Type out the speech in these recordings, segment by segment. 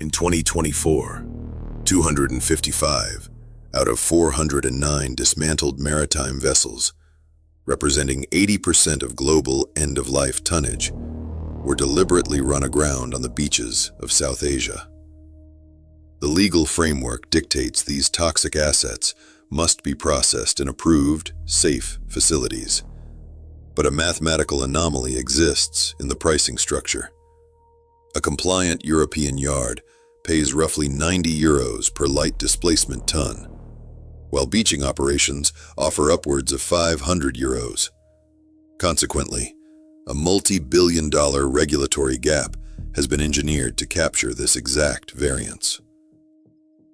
In 2024, 255 out of 409 dismantled maritime vessels, representing 80% of global end-of-life tonnage, were deliberately run aground on the beaches of South Asia. The legal framework dictates these toxic assets must be processed in approved, safe facilities. But a mathematical anomaly exists in the pricing structure. A compliant European yard pays roughly €90 per light displacement ton, while beaching operations offer upwards of €500. Consequently, a multi-billion-dollar regulatory gap has been engineered to capture this exact variance.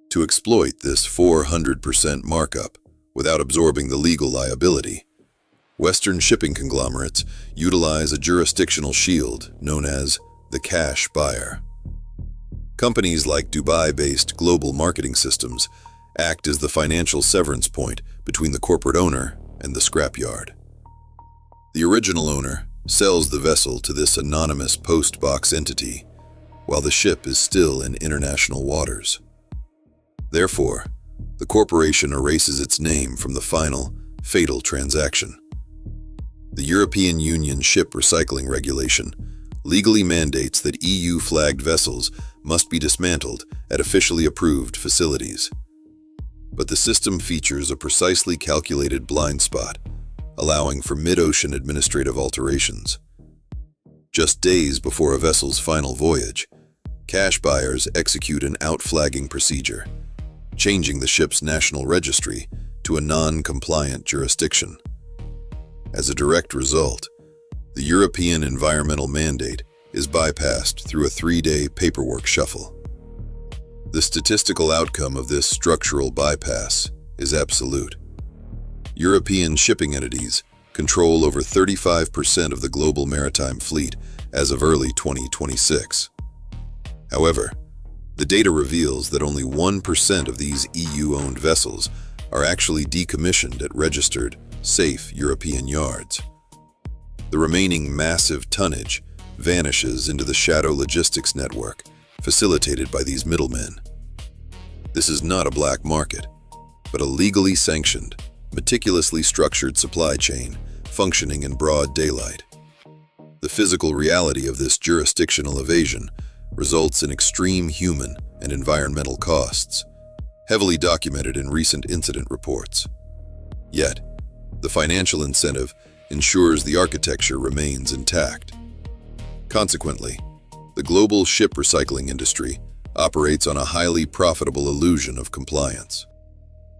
To exploit this 400% markup without absorbing the legal liability, Western shipping conglomerates utilize a jurisdictional shield known as the cash buyer. Companies like Dubai-based Global Marketing Systems act as the financial severance point between the corporate owner and the scrapyard. The original owner sells the vessel to this anonymous post-box entity, while the ship is still in international waters. Therefore, the corporation erases its name from the final, fatal transaction. The European Union Ship Recycling Regulation legally mandates that EU-flagged vessels must be dismantled at officially approved facilities. But the system features a precisely calculated blind spot, allowing for mid-ocean administrative alterations. Just days before a vessel's final voyage, cash buyers execute an outflagging procedure, changing the ship's national registry to a non-compliant jurisdiction. As a direct result, the European environmental mandate is bypassed through a 3-day paperwork shuffle. The statistical outcome of this structural bypass is absolute. European shipping entities control over 35% of the global maritime fleet as of early 2026. However, the data reveals that only 1% of these EU-owned vessels are actually decommissioned at registered, safe European yards. The remaining massive tonnage vanishes into the shadow logistics network facilitated by these middlemen. This is not a black market, but a legally sanctioned, meticulously structured supply chain functioning in broad daylight. The physical reality of this jurisdictional evasion results in extreme human and environmental costs, heavily documented in recent incident reports. Yet, the financial incentive ensures the architecture remains intact. Consequently, the global ship recycling industry operates on a highly profitable illusion of compliance.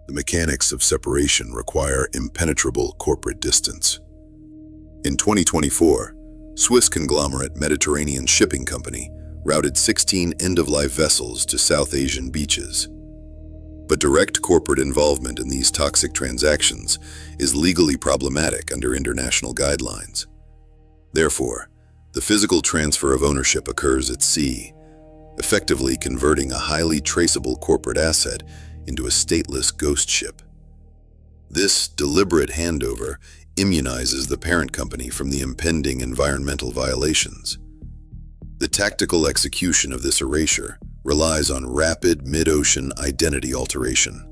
The mechanics of separation require impenetrable corporate distance. In 2024, Swiss conglomerate Mediterranean Shipping Company routed 16 end-of-life vessels to South Asian beaches. But direct corporate involvement in these toxic transactions is legally problematic under international guidelines. Therefore, the physical transfer of ownership occurs at sea, effectively converting a highly traceable corporate asset into a stateless ghost ship. This deliberate handover immunizes the parent company from the impending environmental violations. The tactical execution of this erasure relies on rapid mid-ocean identity alteration.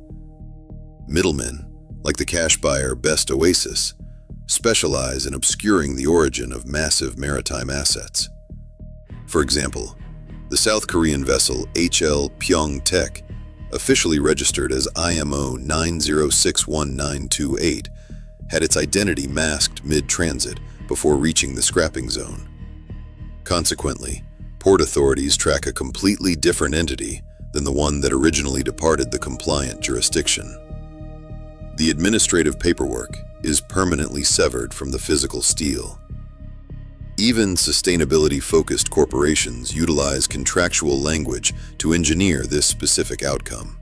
Middlemen, like the cash buyer Best Oasis, specialize in obscuring the origin of massive maritime assets. For example, the South Korean vessel HL Pyeong Taek, officially registered as IMO 9061928, had its identity masked mid-transit before reaching the scrapping zone. Consequently, port authorities track a completely different entity than the one that originally departed the compliant jurisdiction. The administrative paperwork is permanently severed from the physical steel. Even sustainability-focused corporations utilize contractual language to engineer this specific outcome.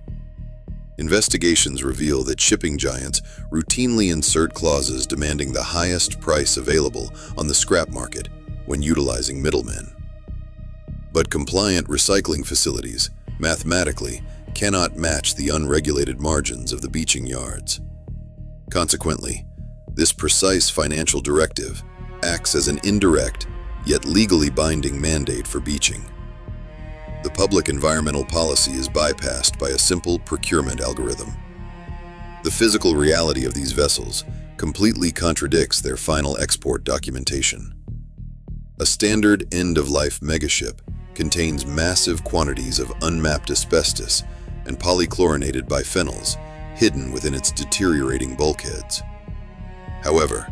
Investigations reveal that shipping giants routinely insert clauses demanding the highest price available on the scrap market when utilizing middlemen. But compliant recycling facilities, mathematically, cannot match the unregulated margins of the beaching yards. Consequently, this precise financial directive acts as an indirect, yet legally binding mandate for beaching. the public environmental policy is bypassed by a simple procurement algorithm. The physical reality of these vessels completely contradicts their final export documentation. A standard end-of-life megaship contains massive quantities of unmapped asbestos and polychlorinated biphenyls hidden within its deteriorating bulkheads. However,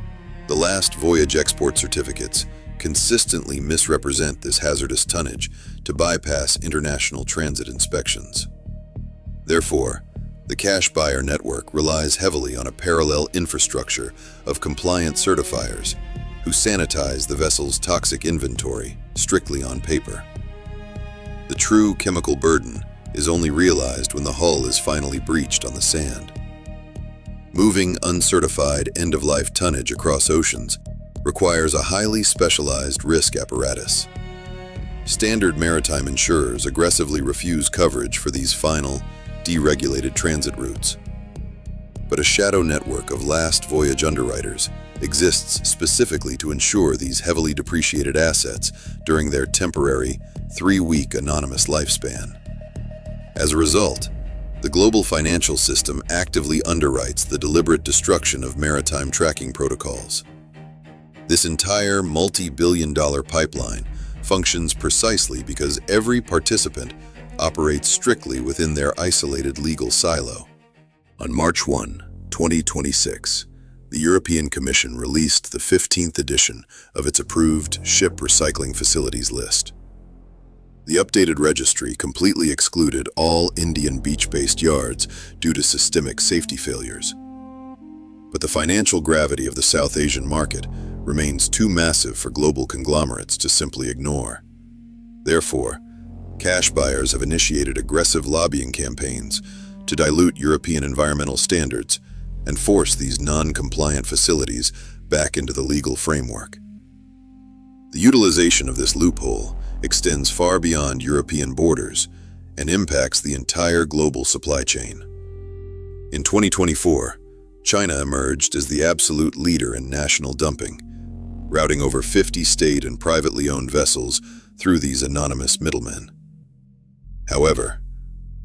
the last voyage export certificates consistently misrepresent this hazardous tonnage to bypass international transit inspections. Therefore, the cash buyer network relies heavily on a parallel infrastructure of compliant certifiers who sanitize the vessel's toxic inventory strictly on paper. The true chemical burden is only realized when the hull is finally breached on the sand. Moving uncertified end-of-life tonnage across oceans requires a highly specialized risk apparatus. Standard maritime insurers aggressively refuse coverage for these final, deregulated transit routes. But a shadow network of last voyage underwriters exists specifically to insure these heavily depreciated assets during their temporary, 3-week anonymous lifespan. As a result, the global financial system actively underwrites the deliberate destruction of maritime tracking protocols. This entire multi-billion-dollar pipeline functions precisely because every participant operates strictly within their isolated legal silo. On March 1, 2026, the European Commission released the 15th edition of its approved ship recycling facilities list. The updated registry completely excluded all Indian beach-based yards due to systemic safety failures. But the financial gravity of the South Asian market remains too massive for global conglomerates to simply ignore. Therefore, cash buyers have initiated aggressive lobbying campaigns to dilute European environmental standards and force these non-compliant facilities back into the legal framework. The utilization of this loophole extends far beyond European borders and impacts the entire global supply chain. In 2024, China emerged as the absolute leader in national dumping, routing over 50 state and privately owned vessels through these anonymous middlemen. However,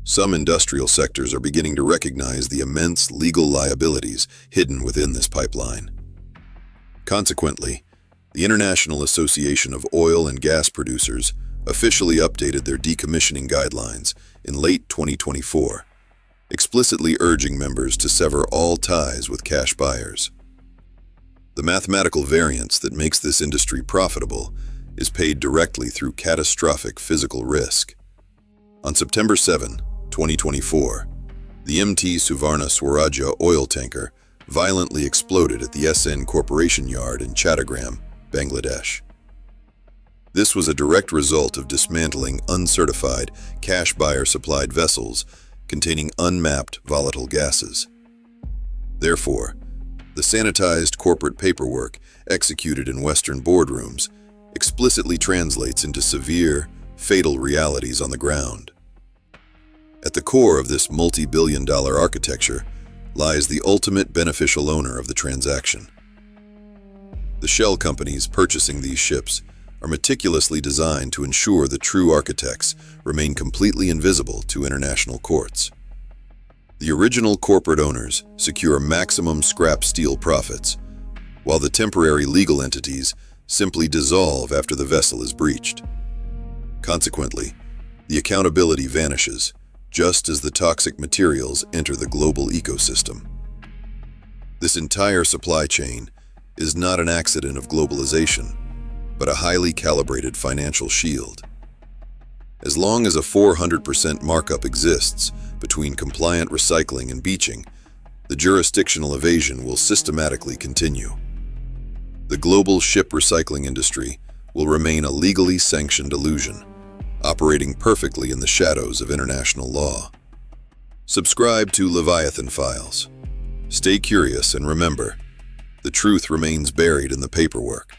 some industrial sectors are beginning to recognize the immense legal liabilities hidden within this pipeline. Consequently, the International Association of Oil and Gas Producers officially updated their decommissioning guidelines in late 2024, explicitly urging members to sever all ties with cash buyers. The mathematical variance that makes this industry profitable is paid directly through catastrophic physical risk. On September 7, 2024, the MT Suvarna Swaraja oil tanker violently exploded at the SN Corporation yard in Chattogram, Bangladesh. This was a direct result of dismantling uncertified, cash buyer-supplied vessels containing unmapped volatile gases. Therefore, the sanitized corporate paperwork executed in Western boardrooms explicitly translates into severe, fatal realities on the ground. At the core of this multi-billion-dollar architecture lies the ultimate beneficial owner of the transaction. The shell companies purchasing these ships are meticulously designed to ensure the true architects remain completely invisible to international courts. The original corporate owners secure maximum scrap steel profits, while the temporary legal entities simply dissolve after the vessel is breached. Consequently, the accountability vanishes just as the toxic materials enter the global ecosystem. This entire supply chain is not an accident of globalization, but a highly calibrated financial shield. As long as a 400% markup exists between compliant recycling and beaching, the jurisdictional evasion will systematically continue. The global ship recycling industry will remain a legally sanctioned illusion, operating perfectly in the shadows of international law. Subscribe to Leviathan Files. Stay curious and remember, the truth remains buried in the paperwork.